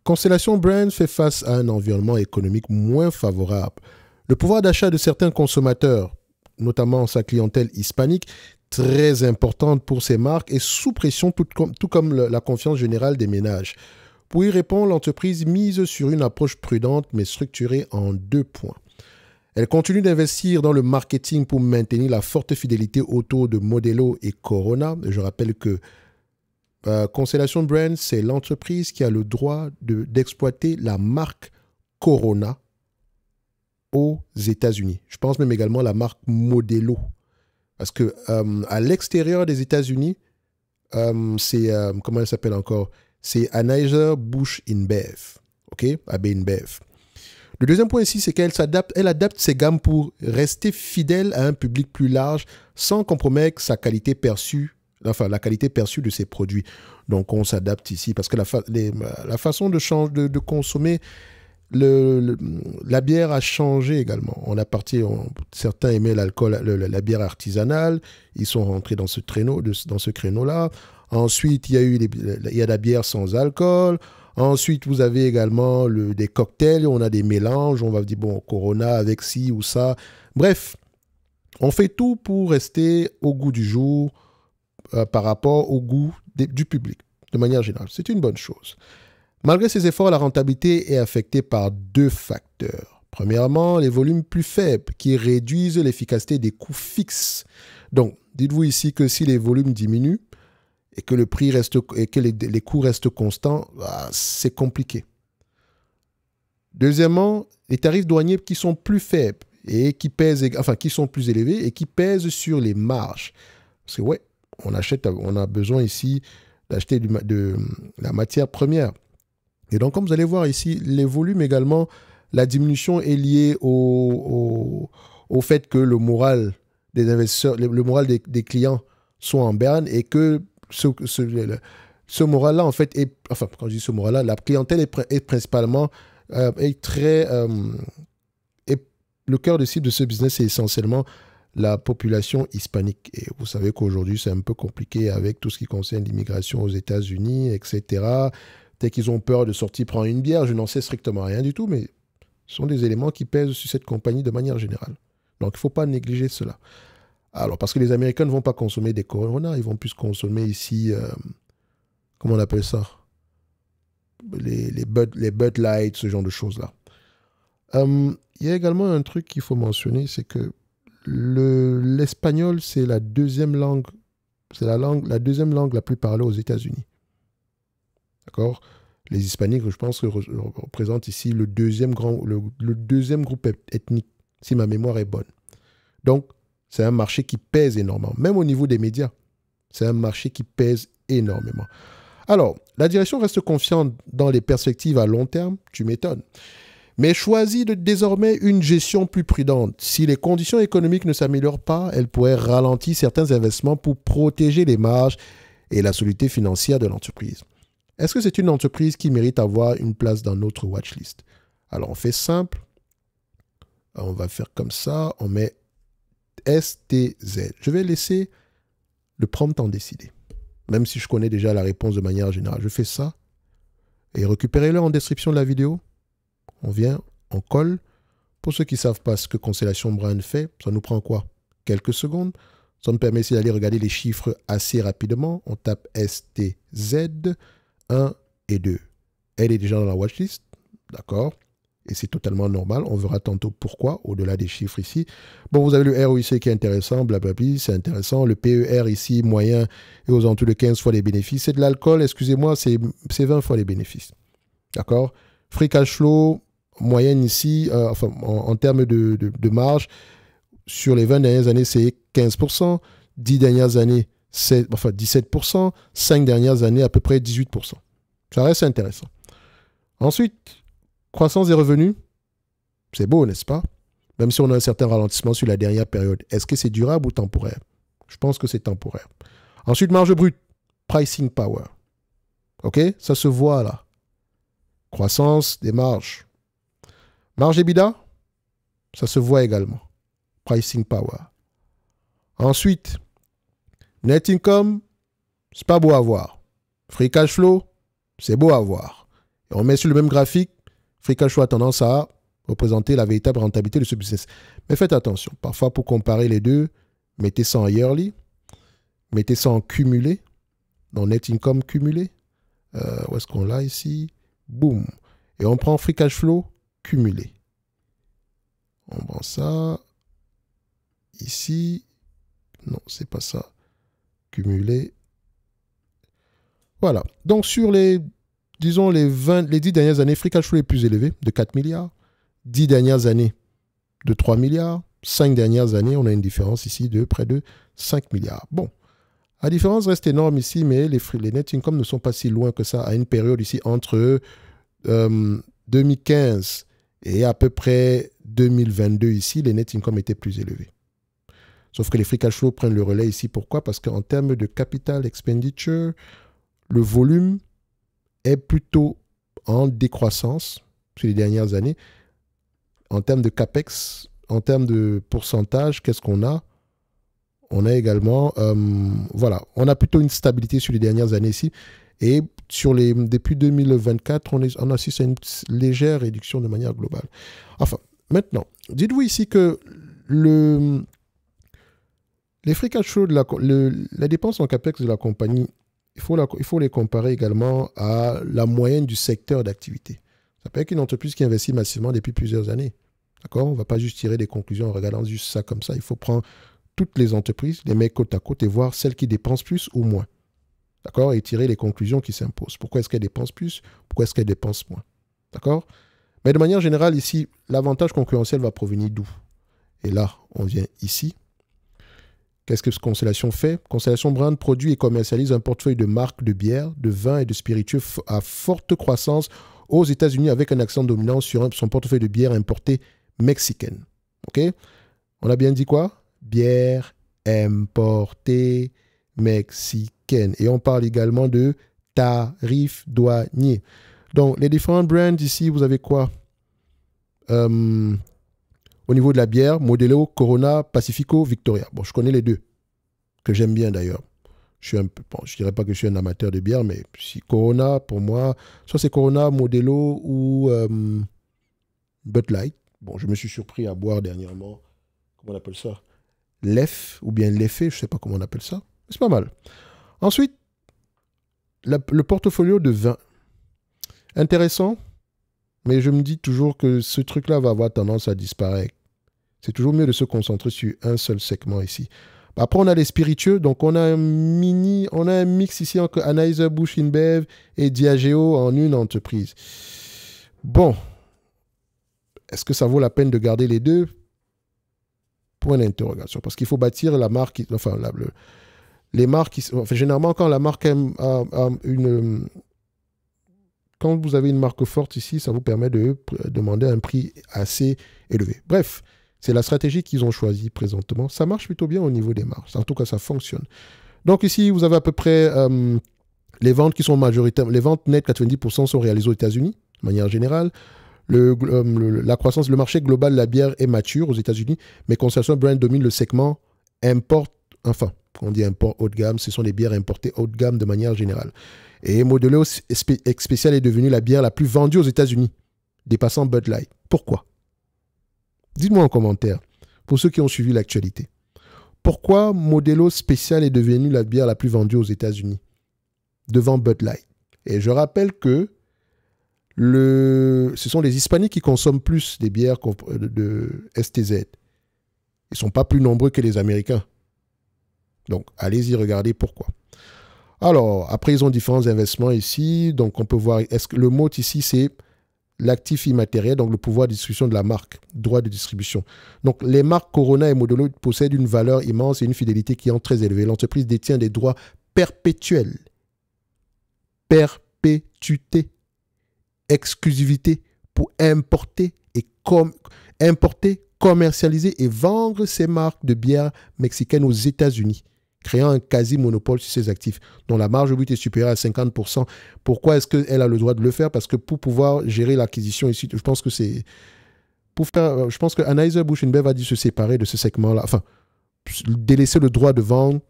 Constellation Brands fait face à un environnement économique moins favorable. Le pouvoir d'achat de certains consommateurs, notamment sa clientèle hispanique, très importante pour ces marques, est sous pression, tout comme la confiance générale des ménages. Pour y répondre, l'entreprise mise sur une approche prudente mais structurée en 2 points. Elle continue d'investir dans le marketing pour maintenir la forte fidélité autour de Modelo et Corona. Je rappelle que Constellation Brands, c'est l'entreprise qui a le droit d'exploiter la marque Corona aux États-Unis. Je pense même également à la marque Modelo. Parce que à l'extérieur des États-Unis, c'est, comment elle s'appelle encore? C'est Anheuser-Busch InBev. OK? AB InBev. Le deuxième point ici, c'est qu'elle adapte ses gammes pour rester fidèle à un public plus large sans compromettre sa qualité perçue, la qualité perçue de ses produits. Donc, on s'adapte ici parce que la façon de consommer la bière a changé également. Certains aimaient l'alcool, la bière artisanale. Ils sont rentrés dans ce créneau-là. Ensuite, il y a la bière sans alcool. Ensuite, vous avez également des cocktails, on a des mélanges, on va dire, bon, Corona avec ci ou ça. Bref, on fait tout pour rester au goût du jour par rapport au goût du public, de manière générale. C'est une bonne chose. Malgré ces efforts, la rentabilité est affectée par 2 facteurs. Premièrement, les volumes plus faibles qui réduisent l'efficacité des coûts fixes. Donc, dites-vous ici que si les volumes diminuent, et que le prix reste et que les coûts restent constants, c'est compliqué. Deuxièmement, les tarifs douaniers qui sont plus faibles et qui sont plus élevés et qui pèsent sur les marges. Parce que on a besoin ici d'acheter de la matière première. Et donc, comme vous allez voir ici, les volumes également, la diminution est liée au fait que le moral des investisseurs, le moral des clients soit en berne et que ce moral-là, en fait, quand je dis ce moral-là, la clientèle est principalement, le cœur de cible de ce business, c'est essentiellement la population hispanique. Et vous savez qu'aujourd'hui, c'est un peu compliqué avec tout ce qui concerne l'immigration aux États-Unis, etc. Peut-être qu'ils ont peur de sortir prendre une bière, je n'en sais strictement rien du tout, mais ce sont des éléments qui pèsent sur cette compagnie de manière générale. Donc, il ne faut pas négliger cela. Alors, parce que les Américains ne vont pas consommer des Corona, ils vont plus consommer ici, comment on appelle ça? Les Bud Light, ce genre de choses-là. Il y a également un truc qu'il faut mentionner, c'est que l'espagnol, c'est la deuxième langue, la deuxième langue la plus parlée aux États-Unis. D'accord? Les Hispaniques, je pense, représentent ici le deuxième groupe ethnique, si ma mémoire est bonne. Donc, c'est un marché qui pèse énormément. Même au niveau des médias, c'est un marché qui pèse énormément. Alors, la direction reste confiante dans les perspectives à long terme, tu m'étonnes, mais choisit désormais une gestion plus prudente. Si les conditions économiques ne s'améliorent pas, elle pourrait ralentir certains investissements pour protéger les marges et la solidité financière de l'entreprise. Est-ce que c'est une entreprise qui mérite d'avoir une place dans notre watchlist? Alors, on fait simple. On va faire comme ça. On met STZ. Je vais laisser le prompt en décider. Même si je connais déjà la réponse de manière générale. Je fais ça. Et récupérez-le en description de la vidéo. On vient, on colle. Pour ceux qui ne savent pas ce que Constellation Brands fait, ça nous prend quoi? Quelques secondes. Ça nous permet aussi d'aller regarder les chiffres assez rapidement. On tape STZ 1 et 2. Elle est déjà dans la watchlist. D'accord? Et c'est totalement normal. On verra tantôt pourquoi, au-delà des chiffres ici. Bon, vous avez le ROIC qui est intéressant, blablabla, c'est intéressant. Le PER ici, moyen, est aux alentours de 15 fois les bénéfices. C'est de l'alcool, excusez-moi, c'est 20 fois les bénéfices. D'accord? Free cash flow, moyenne ici, en termes de marge, sur les 20 dernières années, c'est 15%. 10 dernières années, 17%. 5 dernières années, à peu près 18%. Ça reste intéressant. Ensuite, croissance des revenus, c'est beau, n'est-ce pas? Même si on a un certain ralentissement sur la dernière période. Est-ce que c'est durable ou temporaire? Je pense que c'est temporaire. Ensuite, marge brute, pricing power. OK? Ça se voit là. Croissance des marges. Marge EBITDA, ça se voit également. Pricing power. Ensuite, net income, c'est pas beau à voir. Free cash flow, c'est beau à voir. Et on met sur le même graphique, free cash flow a tendance à représenter la véritable rentabilité de ce business. Mais faites attention, parfois pour comparer les deux, mettez ça en yearly, mettez ça en cumulé, dans net income cumulé. Où est-ce qu'on l'a ici? Boum. Et on prend free cash flow cumulé. On prend ça ici. Non, c'est pas ça. Cumulé. Voilà. Donc sur les, disons, les 10 dernières années, free cash flow est plus élevé, de 4 milliards. 10 dernières années, de 3 milliards. 5 dernières années, on a une différence ici de près de 5 milliards. Bon, la différence reste énorme ici, mais les net income ne sont pas si loin que ça à une période ici entre 2015 et à peu près 2022 ici, les net income étaient plus élevés. Sauf que les free cash flow prennent le relais ici. Pourquoi? Parce qu'en termes de capital expenditure, le volume est plutôt en décroissance sur les dernières années. En termes de CAPEX, en termes de pourcentage, qu'est-ce qu'on a? On a également, voilà, on a plutôt une stabilité sur les dernières années ici. Et depuis 2024, on assiste à une légère réduction de manière globale. Enfin, maintenant, dites-vous ici que les free cash flow, la dépense en CAPEX de la compagnie, il faut les comparer également à la moyenne du secteur d'activité. Ça peut être une entreprise qui investit massivement depuis plusieurs années. D'accord? On ne va pas juste tirer des conclusions en regardant juste ça comme ça. Il faut prendre toutes les entreprises, les mettre côte à côte et voir celles qui dépensent plus ou moins. D'accord? Et tirer les conclusions qui s'imposent. Pourquoi est-ce qu'elles dépensent plus? Pourquoi est-ce qu'elles dépensent moins? D'accord? Mais de manière générale, ici, l'avantage concurrentiel va provenir d'où? Et là, on vient ici. Qu'est-ce que Constellation fait? Constellation Brand produit et commercialise un portefeuille de marques de bière, de vin et de spiritueux à forte croissance aux États-Unis avec un accent dominant sur son portefeuille de bière importée mexicaine. OK? On a bien dit quoi? Bière importée mexicaine. Et on parle également de tarifs douaniers. Donc, les différents brands ici, vous avez quoi? Au niveau de la bière, Modelo, Corona, Pacifico, Victoria. Bon, je connais les deux, que j'aime bien d'ailleurs. Je ne dirais pas que je suis un amateur de bière, mais si Corona, pour moi, soit c'est Corona, Modelo ou Bud Light. Bon, je me suis surpris à boire dernièrement, comment on appelle ça? L'EF, ou bien l'effet, je ne sais pas comment on appelle ça. C'est pas mal. Ensuite, le portfolio de vin. Intéressant, mais je me dis toujours que ce truc-là va avoir tendance à disparaître. C'est toujours mieux de se concentrer sur un seul segment ici. Après, on a les spiritueux. Donc, on a un mix ici entre Anheuser-Busch InBev et Diageo en une entreprise. Bon. Est-ce que ça vaut la peine de garder les deux? Point d'interrogation. Parce qu'il faut bâtir la marque, enfin, les marques, enfin, généralement, quand la marque a une... Quand vous avez une marque forte ici, ça vous permet de demander un prix assez élevé. Bref, c'est la stratégie qu'ils ont choisie présentement. Ça marche plutôt bien au niveau des marges. En tout cas, ça fonctionne. Donc ici, vous avez à peu près les ventes qui sont majoritaires. Les ventes nettes, 90% sont réalisées aux États-Unis, de manière générale. La croissance, le marché global de la bière est mature aux États-Unis, mais Constellation Brand domine le segment import, enfin, quand on dit import haut de gamme, ce sont des bières importées haut de gamme de manière générale. Et Modelo Spécial est devenue la bière la plus vendue aux États-Unis, dépassant Bud Light. Pourquoi? Dites-moi en commentaire, pour ceux qui ont suivi l'actualité. Pourquoi Modelo Spécial est devenue la bière la plus vendue aux États-Unis, devant Bud Light? Et je rappelle que ce sont les Hispaniques qui consomment plus des bières de STZ. Ils ne sont pas plus nombreux que les Américains. Donc, allez-y, regardez pourquoi. Alors, après, ils ont différents investissements ici. Donc, on peut voir, le mot ici, c'est l'actif immatériel, donc le pouvoir de distribution de la marque, droit de distribution. Donc, les marques Corona et Modelo possèdent une valeur immense et une fidélité qui est très élevée. L'entreprise détient des droits perpétuels. Perpétuité. Exclusivité pour importer, commercialiser et vendre ces marques de bière mexicaines aux États-Unis, créant un quasi-monopole sur ses actifs, dont la marge brute est supérieure à 50%. Pourquoi est-ce qu'elle a le droit de le faire? Parce que pour pouvoir gérer l'acquisition ici, je pense que c'est... je pense que Anheuser-Busch InBev a dû se séparer de ce segment-là, enfin, délaisser le droit de vendre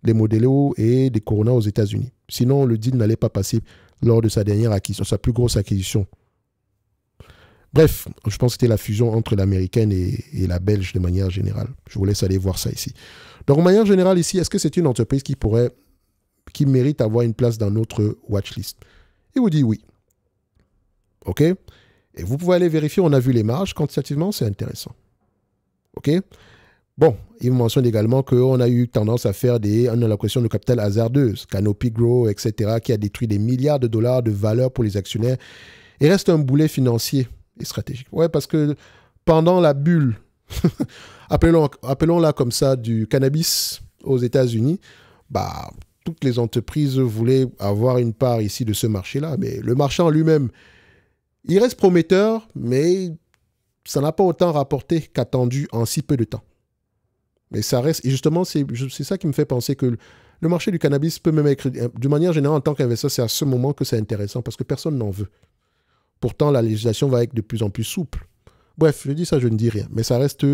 les Modelo et des Corona aux États-Unis. Sinon, le deal n'allait pas passer. lors de sa dernière acquisition, sa plus grosse acquisition. Bref, je pense que c'était la fusion entre l'américaine et la belge de manière générale. Je vous laisse aller voir ça ici. Donc, de manière générale ici, est-ce que c'est une entreprise qui mérite d'avoir une place dans notre watchlist? Il vous dit oui. OK? Et vous pouvez aller vérifier, on a vu les marges, quantitativement, c'est intéressant. OK? Bon, il me mentionne également qu'on a eu tendance à faire une allocation de capital hasardeuse, Canopy Grow, etc., qui a détruit des milliards de dollars de valeur pour les actionnaires et reste un boulet financier et stratégique. Ouais, parce que pendant la bulle, appelons-la comme ça, du cannabis aux États-Unis, bah, toutes les entreprises voulaient avoir une part ici de ce marché-là, mais le marché en lui-même, il reste prometteur, mais ça n'a pas autant rapporté qu'attendu en si peu de temps. Mais ça reste, et justement, c'est ça qui me fait penser que le marché du cannabis peut même être, de manière générale, en tant qu'investisseur, c'est à ce moment que c'est intéressant, parce que personne n'en veut. Pourtant, la législation va être de plus en plus souple. Bref, je dis ça, je ne dis rien, mais ça reste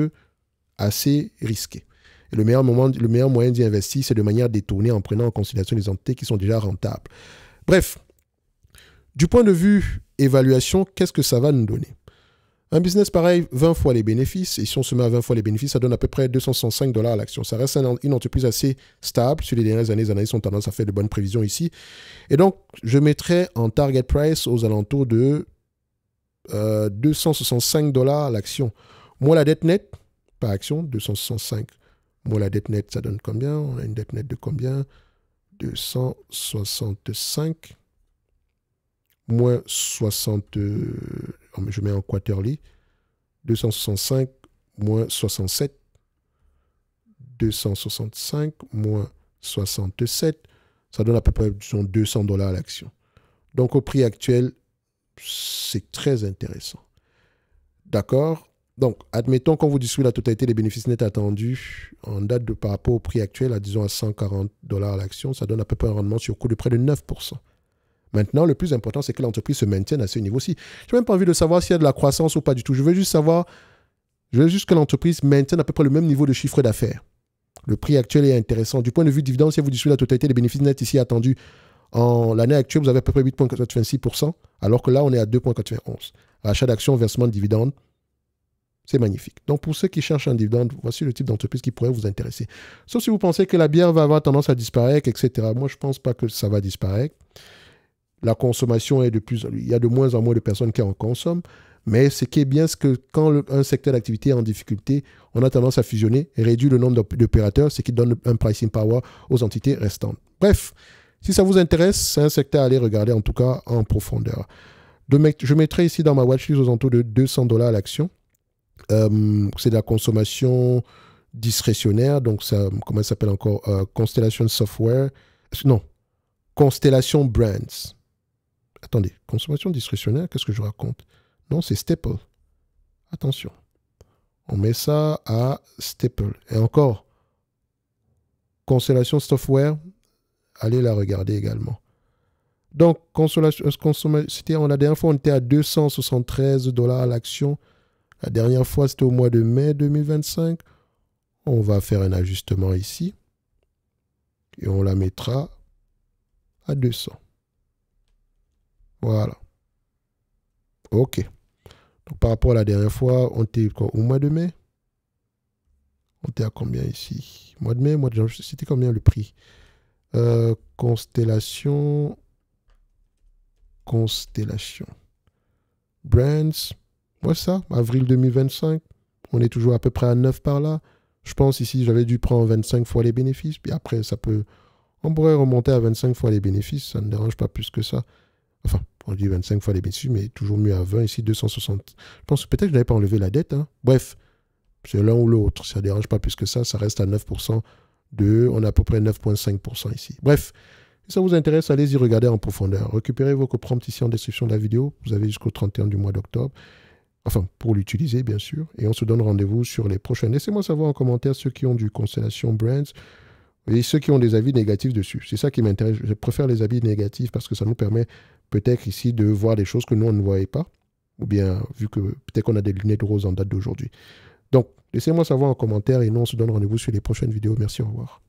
assez risqué. Et le meilleur moyen d'y investir, c'est de manière détournée en prenant en considération les entités qui sont déjà rentables. Bref, du point de vue évaluation, qu'est-ce que ça va nous donner? Un business pareil, 20 fois les bénéfices, et si on se met à 20 fois les bénéfices, ça donne à peu près 265 $ à l'action. Ça reste une entreprise assez stable. Sur les dernières années, les analystes ont tendance à faire de bonnes prévisions ici. Et donc, je mettrais en target price aux alentours de 265 $ à l'action. Moi, la dette nette, par action, 265. Moi, la dette nette, ça donne combien? On a une dette nette de combien? 265 moins 60, je mets en quarterly, 265 moins 67, 265 moins 67, ça donne à peu près disons, 200 $ à l'action. Donc au prix actuel, c'est très intéressant. D'accord? Donc, admettons qu'on vous distribue la totalité des bénéfices nets attendus en date par rapport au prix actuel, disons à 140 $ à l'action, ça donne à peu près un rendement sur coût de près de 9%. Maintenant, le plus important, c'est que l'entreprise se maintienne à ce niveau-ci. Je n'ai même pas envie de savoir s'il y a de la croissance ou pas du tout. Je veux juste que l'entreprise maintienne à peu près le même niveau de chiffre d'affaires. Le prix actuel est intéressant. Du point de vue dividende, si vous distribuez la totalité des bénéfices nets ici attendus, en l'année actuelle, vous avez à peu près 8,86%, alors que là, on est à 2,91%. Rachat d'actions, versement de dividendes, c'est magnifique. Donc, pour ceux qui cherchent un dividende, voici le type d'entreprise qui pourrait vous intéresser. Sauf si vous pensez que la bière va avoir tendance à disparaître, etc. Moi, je ne pense pas que ça va disparaître. La consommation est il y a de moins en moins de personnes qui en consomment. Mais ce qui est bien, c'est que quand un secteur d'activité est en difficulté, on a tendance à fusionner et réduire le nombre d'opérateurs, ce qui donne un pricing power aux entités restantes. Bref, si ça vous intéresse, c'est un secteur à aller regarder en tout cas en profondeur. Je mettrai ici dans ma watchlist aux alentours de 200 $ à l'action. C'est de la consommation discrétionnaire, donc ça, comment ça s'appelle encore? Constellation Software. Non, Constellation Brands. Attendez, consommation discrétionnaire, qu'est-ce que je raconte? Non, c'est Staple. Attention. On met ça à Staple. Et encore, Constellation Software, allez la regarder également. Donc, la dernière fois, on était à 273 $ à l'action. La dernière fois, c'était au mois de mai 2025. On va faire un ajustement ici. Et on la mettra à 200. Voilà. OK. Donc, par rapport à la dernière fois, on était au mois de mai. On était à combien ici? Mois de mai, mois de janvier, c'était combien le prix? Constellation. Brands. Ouais, ça, avril 2025. On est toujours à peu près à 9 par là. Je pense ici, j'avais dû prendre 25 fois les bénéfices. Puis après, on pourrait remonter à 25 fois les bénéfices. Ça ne dérange pas plus que ça. Enfin, on dit 25 fois les bénéfices, mais toujours mieux à 20. Ici, 260. Je pense que peut-être que je n'avais pas enlevé la dette. Hein. Bref, c'est l'un ou l'autre. Ça ne dérange pas plus que ça. Ça reste à 9%. On a à peu près 9,5% ici. Bref, si ça vous intéresse, allez-y regarder en profondeur. Récupérez vos prompts ici en description de la vidéo. Vous avez jusqu'au 31 du mois d'octobre. Enfin, pour l'utiliser, bien sûr. Et on se donne rendez-vous sur les prochaines. Laissez-moi savoir en commentaire ceux qui ont du Constellation Brands et ceux qui ont des avis négatifs dessus. C'est ça qui m'intéresse. Je préfère les avis négatifs parce que ça nous permet peut-être ici de voir des choses que nous, on ne voyait pas. Ou bien, vu que peut-être qu'on a des lunettes roses en date d'aujourd'hui. Donc, laissez-moi savoir en commentaire et nous, on se donne rendez-vous sur les prochaines vidéos. Merci, au revoir.